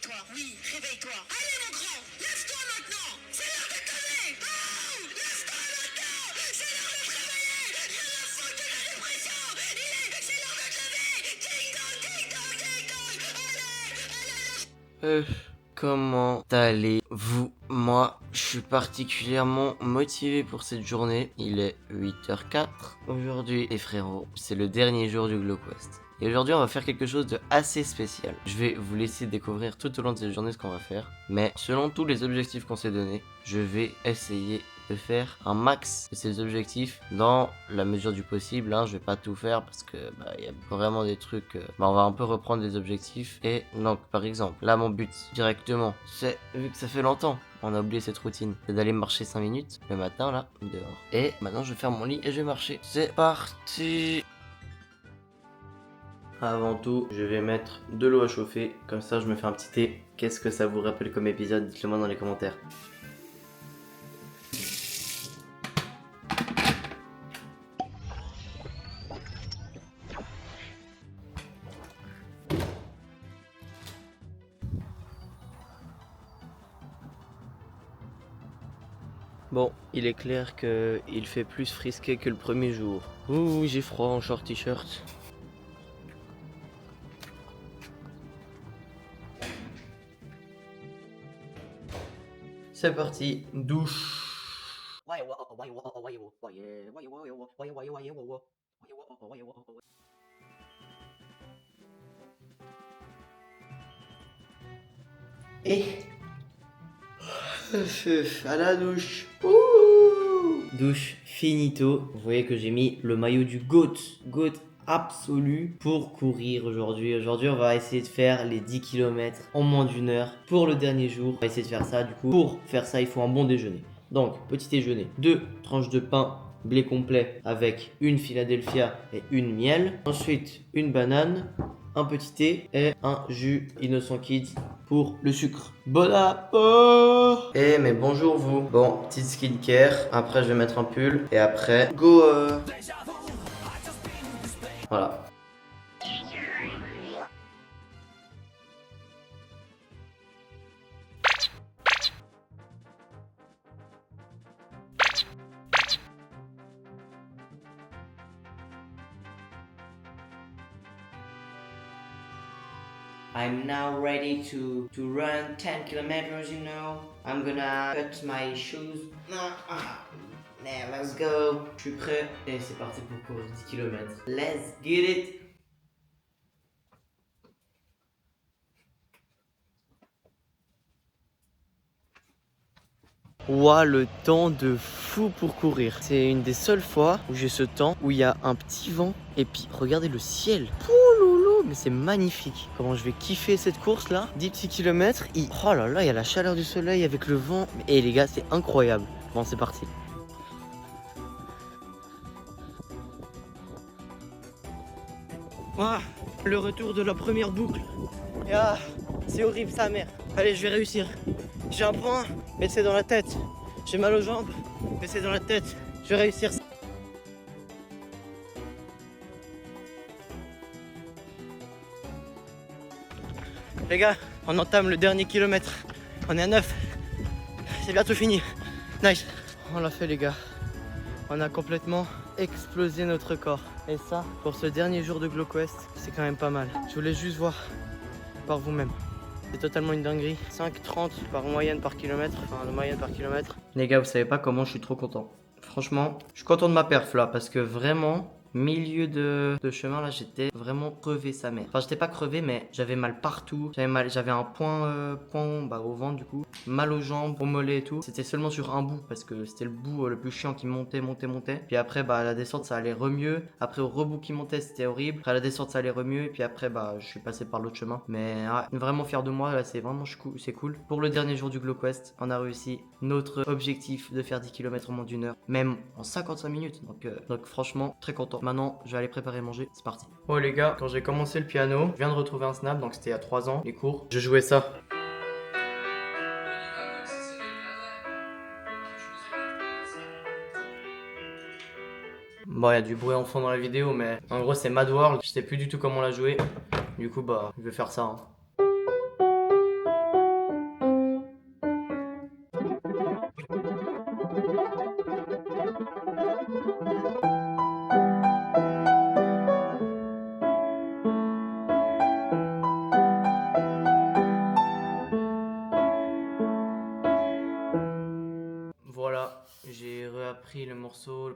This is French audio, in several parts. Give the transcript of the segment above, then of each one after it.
réveille-toi, oui, réveille-toi. Allez mon grand, lève-toi maintenant. C'est l'heure de te lever. Oh, lève-toi maintenant. C'est l'heure de te réveiller. Rien à foutre de la dépression. C'est l'heure de te lever. Ding dong, ding dong, ding dong. Allez. Comment allez-vous? Moi, je suis particulièrement motivé pour cette journée. Il est 8h04 aujourd'hui et frérot, c'est le dernier jour du GloQuest. Et aujourd'hui, on va faire quelque chose de assez spécial. Je vais vous laisser découvrir tout au long de cette journée ce qu'on va faire. Mais selon tous les objectifs qu'on s'est donnés, je vais essayer de faire un max de ces objectifs dans la mesure du possible. Je vais pas tout faire parce que y a vraiment des trucs. On va un peu reprendre les objectifs. Et donc, par exemple, là, mon but directement, c'est, vu que ça fait longtemps, on a oublié cette routine, c'est d'aller marcher 5 minutes le matin là, dehors. Et maintenant, je vais faire mon lit et je vais marcher. C'est parti! Avant tout, je vais mettre de l'eau à chauffer, comme ça je me fais un petit thé. Qu'est-ce que ça vous rappelle comme épisode? Dites-le moi dans les commentaires. Bon, il est clair qu'il fait plus frisqué que le premier jour. Ouh, j'ai froid en short t-shirt. C'est parti, douche. Et à la douche. Ouh. Douche finito. Vous voyez que j'ai mis le maillot du GOAT. GOAT absolu pour courir aujourd'hui. Aujourd'hui, on va essayer de faire les 10 km en moins d'une heure pour le dernier jour. On va essayer de faire ça. Du coup, pour faire ça, il faut un bon déjeuner. Donc, petit déjeuner, 2 tranches de pain blé complet avec une Philadelphia et une miel. Ensuite, une banane, un petit thé et un jus Innocent Kids pour le sucre. Bon apport! Eh mais bonjour vous. Bon, petite skincare. Après je vais mettre un pull. Et après, go Voilà. I'm now ready to run 10 kilometers, you know. I'm gonna cut my shoes. Let's go. Je suis prêt. Et c'est parti pour courir 10 km. Let's get it. Ouah, le temps de fou pour courir. C'est une des seules fois où j'ai ce temps où il y a un petit vent. Et puis, regardez le ciel. Pouloulou, mais c'est magnifique. Comment je vais kiffer cette course là. 10 petits kilomètres. Oh là là, il y a la chaleur du soleil avec le vent. Et les gars, c'est incroyable. Bon, c'est parti. Ah, le retour de la première boucle. Ah, c'est horrible, sa mère. Allez, je vais réussir. J'ai un point, mais c'est dans la tête. J'ai mal aux jambes, mais c'est dans la tête. Je vais réussir. Les gars, on entame le dernier kilomètre. On est à 9. C'est bientôt fini. Nice. On l'a fait les gars. On a complètement explosé notre corps. Et ça, pour ce dernier jour de GloQuest, c'est quand même pas mal. Je voulais juste voir par vous-même. C'est totalement une dinguerie. 5,30 par moyenne par kilomètre. Enfin, de moyenne par kilomètre. Les gars, vous savez pas comment je suis trop content. Franchement, je suis content de ma perf là. Parce que vraiment, milieu de chemin là, j'étais vraiment crevé sa mère. Enfin, j'étais pas crevé, mais j'avais mal partout. J'avais un point au ventre du coup. Mal aux jambes, aux mollets et tout. C'était seulement sur un bout parce que c'était le bout le plus chiant qui montait. Puis après, la descente ça allait remieux. Après, au rebout qui montait, c'était horrible. Après, la descente ça allait remieux. Et puis après, je suis passé par l'autre chemin. Mais vraiment fier de moi. Là, c'est vraiment c'est cool. Pour le dernier jour du GloQuest, on a réussi notre objectif de faire 10 km en moins d'une heure. Même en 55 minutes. Donc franchement, très content. Maintenant, je vais aller préparer manger. C'est parti. Oh les gars, quand j'ai commencé le piano, je viens de retrouver un snap. Donc c'était il y a 3 ans, les cours. Je jouais ça. Bon, il y a du bruit en fond dans la vidéo, mais en gros, c'est Mad World. Je sais plus du tout comment la jouer. Du coup, je vais faire ça. appris le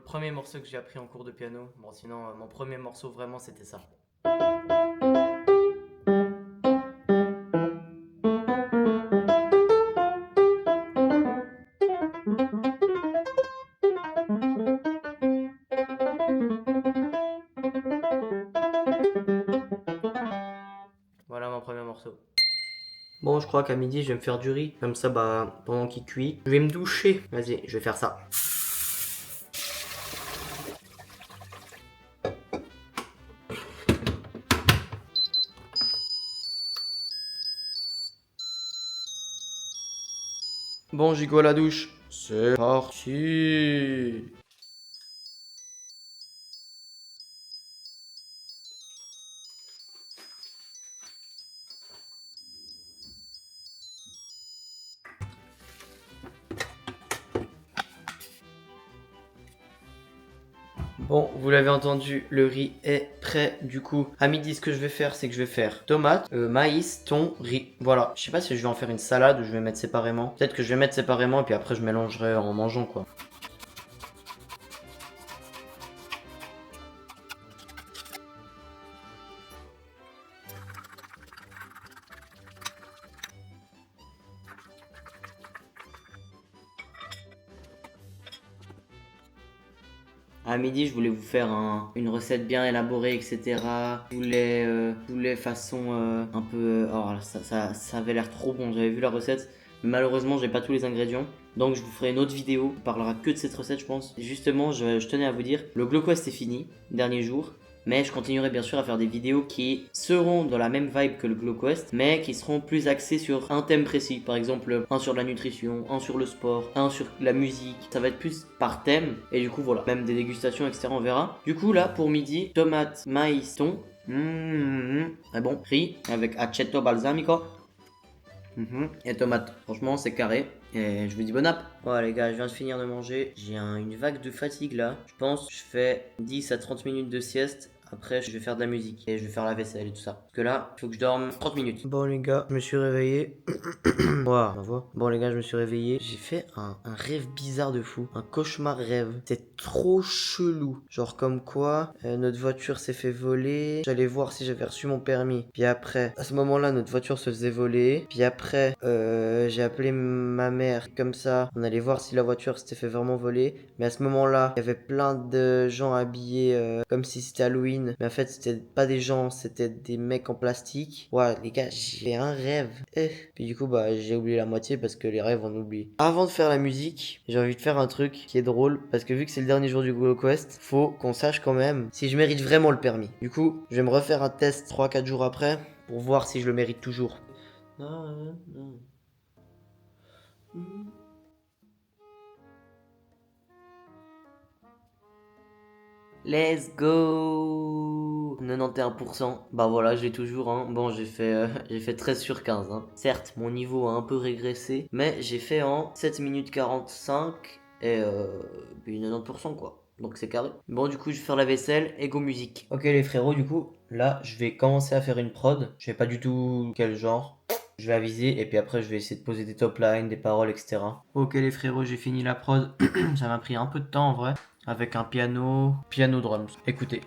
premier morceau que j'ai appris en cours de piano. Bon, sinon, mon premier morceau vraiment c'était ça. Voilà mon premier morceau. Bon, je crois qu'à midi, je vais me faire du riz. Comme ça, bah, pendant qu'il cuit, je vais me doucher. Vas-y, je vais faire ça. Bon, j'y go à la douche. C'est parti. Bon, vous l'avez entendu, le riz est prêt. Du coup, à midi, ce que je vais faire, c'est que je vais faire tomate, maïs, thon, riz. Voilà. Je sais pas si je vais en faire une salade ou je vais mettre séparément. Peut-être que je vais mettre séparément et puis après, je mélangerai en mangeant, quoi. À midi, je voulais vous faire une recette bien élaborée, etc. Poulet façon un peu... oh, ça avait l'air trop bon, j'avais vu la recette. Mais malheureusement, j'ai pas tous les ingrédients. Donc je vous ferai une autre vidéo qui parlera que de cette recette, je pense. Et justement, je tenais à vous dire, le GlowQuest est fini, dernier jour. Mais je continuerai bien sûr à faire des vidéos qui seront dans la même vibe que le GlowQuest, mais qui seront plus axées sur un thème précis. Par exemple, un sur la nutrition, un sur le sport, un sur la musique. Ça va être plus par thème. Et du coup, voilà, même des dégustations, etc. On verra. Du coup, là, pour midi, tomate, maïs, thon. Très bon. Riz avec aceto balsamico. Et tomate. Franchement, c'est carré. Et je vous dis bon app. Voilà les gars, je viens de finir de manger. J'ai une vague de fatigue là. Je pense que je fais 10 à 30 minutes de sieste. Après, je vais faire de la musique et je vais faire la vaisselle et tout ça. Parce que là, il faut que je dorme 30 minutes. Bon les gars, je me suis réveillé. Wow, ma voix. Bon les gars, je me suis réveillé. J'ai fait un rêve bizarre de fou. Un cauchemar rêve. C'était trop chelou. Genre comme quoi, notre voiture s'est fait voler. J'allais voir si j'avais reçu mon permis. Puis après, à ce moment-là, notre voiture se faisait voler. Puis après, j'ai appelé ma mère. Comme ça, on allait voir si la voiture s'était fait vraiment voler. Mais à ce moment-là, il y avait plein de gens habillés comme si c'était Halloween. Mais en fait, c'était pas des gens, c'était des mecs en plastique. Ouais, les gars, j'ai un rêve. Puis du coup, bah, j'ai oublié la moitié parce que les rêves, on oublie. Avant de faire la musique, j'ai envie de faire un truc qui est drôle. Parce que vu que c'est le dernier jour du GlowQuest, faut qu'on sache quand même si je mérite vraiment le permis. Du coup, je vais me refaire un test 3-4 jours après pour voir si je le mérite toujours. Let's go 91%. Bah voilà, j'ai toujours. Hein. Bon, j'ai fait 13 sur 15. Hein. Certes, mon niveau a un peu régressé, mais j'ai fait en 7 minutes 45 et 90% quoi. Donc c'est carré. Bon, du coup, je vais faire la vaisselle et go musique. Ok les frérots, du coup, là, je vais commencer à faire une prod. Je sais pas du tout quel genre. Je vais aviser et puis après je vais essayer de poser des top lines, des paroles, etc. Ok les frérots, j'ai fini la prod. Ça m'a pris un peu de temps en vrai. Avec un piano drums. Écoutez.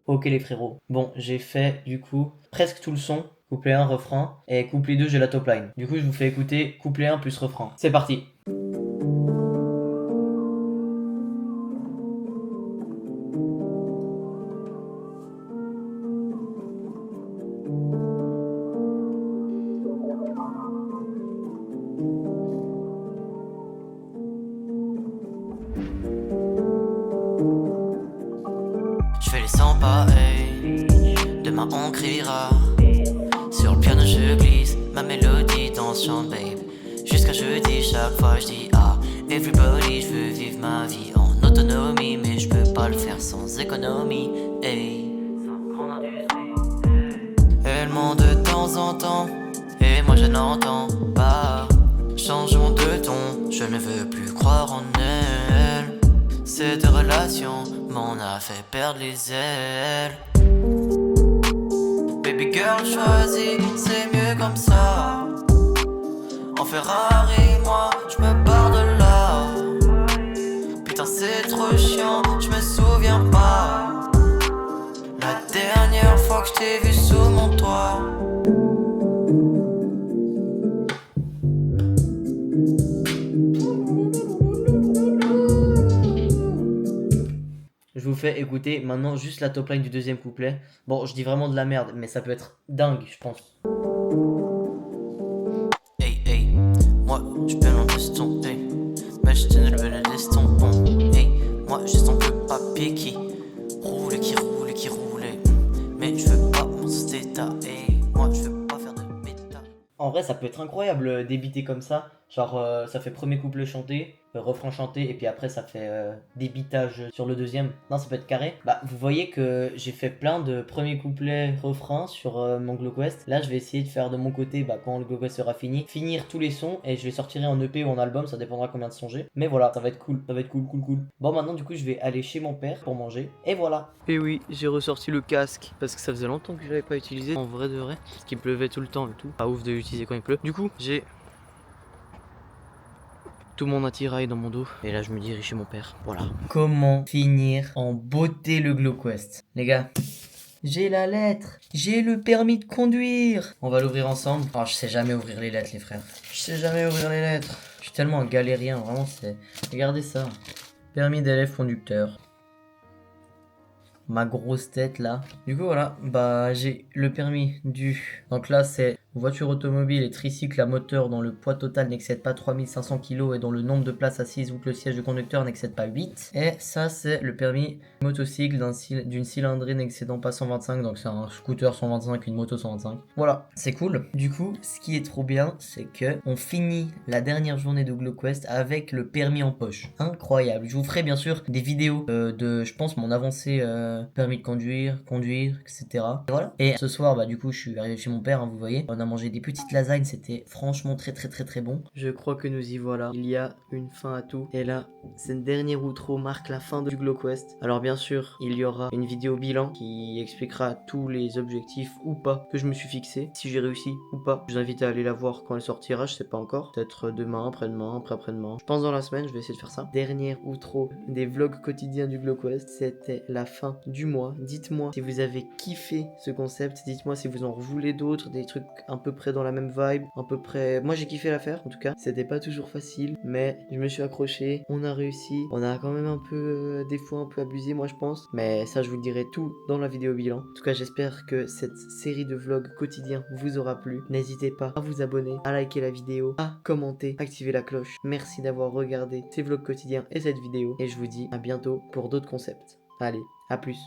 Ok les frérots. Bon, j'ai fait du coup presque tout le son. Couplet 1, refrain. Et couplet 2, j'ai la top line. Du coup, je vous fais écouter couplet 1 plus refrain. C'est parti. Je fais les 100 pas, hey. Demain on criera. Sur le piano je glisse ma mélodie dans ce chant, babe. Jusqu'à jeudi, chaque fois je dis ah. Everybody, je veux vivre ma vie en autonomie, mais je peux pas le faire sans économie, hey. Elle ment de temps en temps, et moi je n'entends pas. changement de ton, je ne veux plus croire en elle. Cette relation m'en a fait perdre les ailes. Baby girl choisis, c'est mieux comme ça. En Ferrari, moi, je me barre de là. Putain c'est trop chiant, je me souviens pas la dernière fois que je t'ai vu sous mon toit. Je vous fais écouter maintenant juste la top line du deuxième couplet. Bon, je dis vraiment de la merde, mais ça peut être dingue, je pense. Hey hey, moi je peux m'en piston, hey. Mais je te ne le laisse ton bon. Hey, moi je sens le papier qui roule, qui roule. Mais je veux pas mon état, hey. Moi je veux pas faire de méta. En vrai, ça peut être incroyable débiter comme ça. Genre, ça fait premier couplet chanté, refrain chanté, et puis après ça fait débitage sur le deuxième. Non, ça peut être carré. Bah, vous voyez que j'ai fait plein de premiers couplets refrains sur mon GloQuest. Là, je vais essayer de faire de mon côté, bah, quand le GloQuest sera fini, finir tous les sons, et je les sortirai en EP ou en album, ça dépendra combien de sons j'ai. Mais voilà, ça va être cool, cool. Bon, maintenant, du coup, je vais aller chez mon père pour manger, et voilà. Et oui, j'ai ressorti le casque, parce que ça faisait longtemps que je l'avais pas utilisé, en vrai de vrai, parce qu'il pleuvait tout le temps et tout. Pas ouf de l'utiliser quand il pleut. Du coup, j'ai tout mon attirail dans mon dos. Et là, je me dirige chez mon père. Voilà. Comment finir en beauté le GloQuest? Les gars, j'ai la lettre. J'ai le permis de conduire. On va l'ouvrir ensemble. Oh, je sais jamais ouvrir les lettres, les frères. Je sais jamais ouvrir les lettres. Je suis tellement un galérien, vraiment, c'est... Regardez ça. Permis d'élève conducteur. Ma grosse tête, là. Du coup, voilà. Bah, j'ai le permis du... Donc là, c'est... Voiture automobile et tricycle à moteur dont le poids total n'excède pas 3500 kg et dont le nombre de places assises ou que le siège de conducteur n'excède pas 8. Et ça, c'est le permis motocycle d'une cylindrée n'excédant pas 125. Donc c'est un scooter 125, une moto 125. Voilà, c'est cool. Du coup, ce qui est trop bien, c'est que on finit la dernière journée de GloQuest avec le permis en poche. Incroyable. Je vous ferai bien sûr des vidéos de, je pense, mon avancée permis de conduire, etc. Et voilà. Et ce soir, bah du coup, je suis arrivé chez mon père, hein, vous voyez. On a mangé des petites lasagnes, c'était franchement très bon. Je crois que nous y voilà. Il y a une fin à tout. Et là, cette dernière outro marque la fin du GloQuest. Alors bien sûr, il y aura une vidéo bilan qui expliquera tous les objectifs ou pas que je me suis fixé, si j'ai réussi ou pas. Je vous invite à aller la voir quand elle sortira, je sais pas encore. Peut-être demain, après-demain, après-demain. Je pense dans la semaine, je vais essayer de faire ça. Dernière outro des vlogs quotidiens du GloQuest. C'était la fin du mois. Dites-moi si vous avez kiffé ce concept. Dites-moi si vous en voulez d'autres, des trucs un peu près dans la même vibe, un peu près... Moi j'ai kiffé l'affaire en tout cas, c'était pas toujours facile, mais je me suis accroché, on a réussi, on a quand même un peu, des fois un peu abusé moi je pense, mais ça je vous le dirai tout dans la vidéo bilan. En tout cas j'espère que cette série de vlogs quotidiens vous aura plu, n'hésitez pas à vous abonner, à liker la vidéo, à commenter, activer la cloche. Merci d'avoir regardé ces vlogs quotidiens et cette vidéo, et je vous dis à bientôt pour d'autres concepts. Allez, à plus.